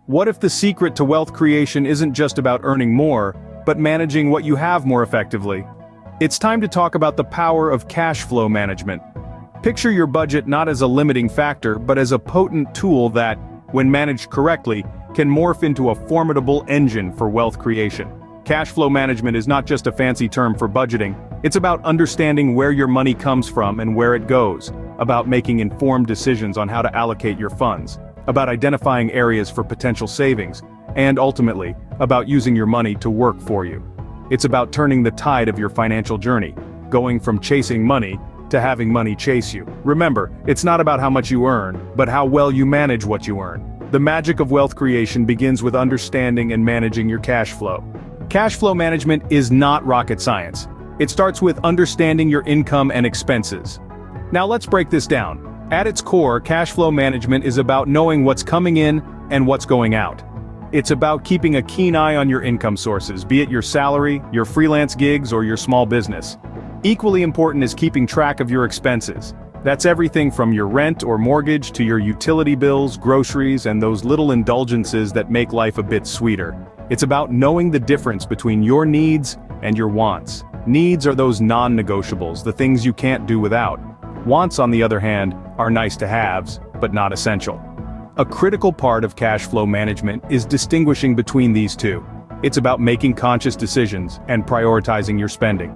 What if the secret to wealth creation isn't just about earning more, but managing what you have more effectively? It's time to talk about the power of cash flow management. Picture your budget not as a limiting factor but as a potent tool that, when managed correctly, can morph into a formidable engine for wealth creation. Cash flow management is not just a fancy term for budgeting, it's about understanding where your money comes from and where it goes, about making informed decisions on how to allocate your funds, about identifying areas for potential savings, and ultimately, about using your money to work for you. It's about turning the tide of your financial journey, going from chasing money to having money chase you. Remember, it's not about how much you earn, but how well you manage what you earn. The magic of wealth creation begins with understanding and managing your cash flow. Cash flow management is not rocket science. It starts with understanding your income and expenses. Now let's break this down. At its core, cash flow management is about knowing what's coming in and what's going out. It's about keeping a keen eye on your income sources, be it your salary, your freelance gigs, or your small business. Equally important is keeping track of your expenses. That's everything from your rent or mortgage to your utility bills, groceries, and those little indulgences that make life a bit sweeter. It's about knowing the difference between your needs and your wants. Needs are those non-negotiables, the things you can't do without. Wants, on the other hand, are nice-to-haves, but not essential. A critical part of cash flow management is distinguishing between these two. It's about making conscious decisions and prioritizing your spending.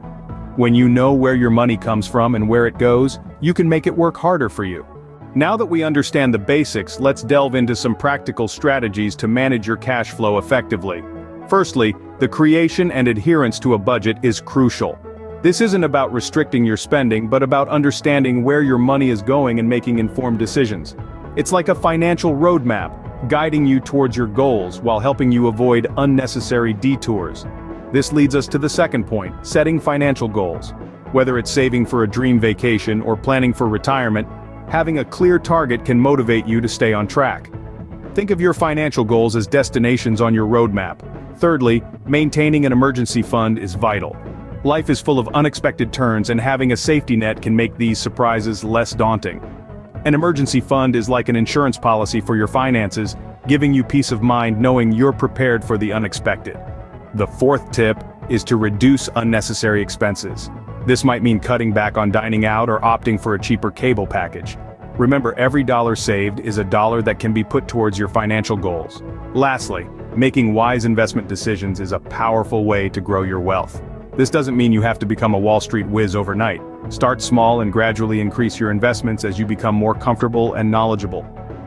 When you know where your money comes from and where it goes, you can make it work harder for you. Now that we understand the basics, let's delve into some practical strategies to manage your cash flow effectively. Firstly, the creation and adherence to a budget is crucial. This isn't about restricting your spending, but about understanding where your money is going and making informed decisions. It's like a financial roadmap, guiding you towards your goals while helping you avoid unnecessary detours. This leads us to the second point, setting financial goals. Whether it's saving for a dream vacation or planning for retirement, having a clear target can motivate you to stay on track. Think of your financial goals as destinations on your roadmap. Thirdly, maintaining an emergency fund is vital. Life is full of unexpected turns, and having a safety net can make these surprises less daunting. An emergency fund is like an insurance policy for your finances, giving you peace of mind knowing you're prepared for the unexpected. The fourth tip is to reduce unnecessary expenses. This might mean cutting back on dining out or opting for a cheaper cable package. Remember, every dollar saved is a dollar that can be put towards your financial goals. Lastly, making wise investment decisions is a powerful way to grow your wealth. This doesn't mean you have to become a Wall Street whiz overnight. Start small and gradually increase your investments as you become more comfortable and knowledgeable.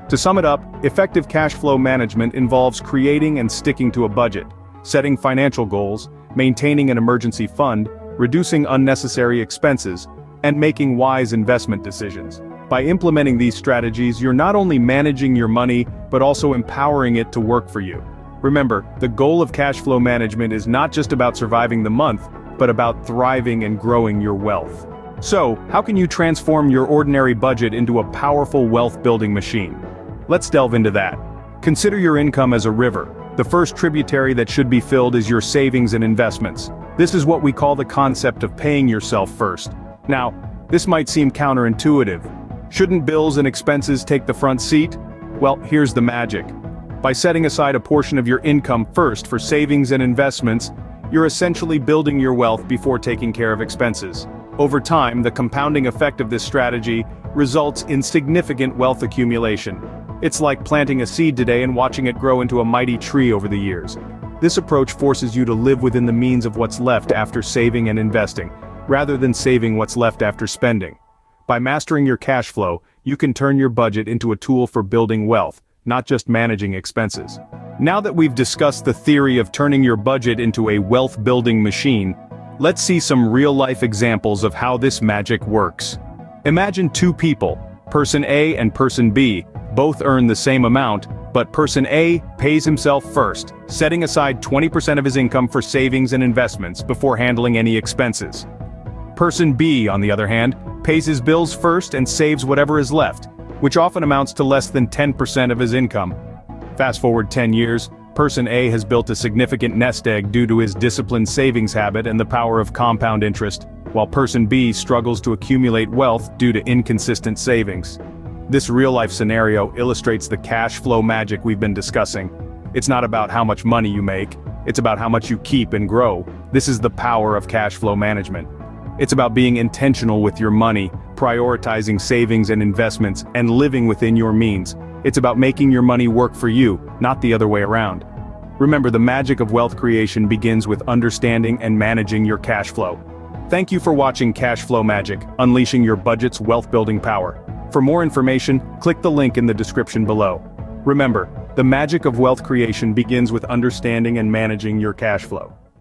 To sum it up, effective cash flow management involves creating and sticking to a budget, setting financial goals, maintaining an emergency fund, reducing unnecessary expenses, and making wise investment decisions. By implementing these strategies, you're not only managing your money, but also empowering it to work for you. Remember, the goal of cash flow management is not just about surviving the month, but about thriving and growing your wealth. So, how can you transform your ordinary budget into a powerful wealth-building machine? Let's delve into that. Consider your income as a river. The first tributary that should be filled is your savings and investments. This is what we call the concept of paying yourself first. Now, this might seem counterintuitive. Shouldn't bills and expenses take the front seat? Well, here's the magic. By setting aside a portion of your income first for savings and investments, you're essentially building your wealth before taking care of expenses. Over time, the compounding effect of this strategy results in significant wealth accumulation. It's like planting a seed today and watching it grow into a mighty tree over the years. This approach forces you to live within the means of what's left after saving and investing, rather than saving what's left after spending. By mastering your cash flow, you can turn your budget into a tool for building wealth, not just managing expenses. Now that we've discussed the theory of turning your budget into a wealth-building machine, let's see some real-life examples of how this magic works. Imagine two people, person A and person B, both earn the same amount, but person A pays himself first, setting aside 20% of his income for savings and investments before handling any expenses. Person B, on the other hand, pays his bills first and saves whatever is left, which often amounts to less than 10% of his income. Fast forward 10 years, person A has built a significant nest egg due to his disciplined savings habit and the power of compound interest, while person B struggles to accumulate wealth due to inconsistent savings. This real-life scenario illustrates the cash flow magic we've been discussing. It's not about how much money you make, it's about how much you keep and grow. This is the power of cash flow management. It's about being intentional with your money, prioritizing savings and investments, and living within your means. It's about making your money work for you, not the other way around. Remember, the magic of wealth creation begins with understanding and managing your cash flow. Thank you for watching Cash Flow Magic, unleashing your budget's wealth-building power. For more information, click the link in the description below. Remember, the magic of wealth creation begins with understanding and managing your cash flow.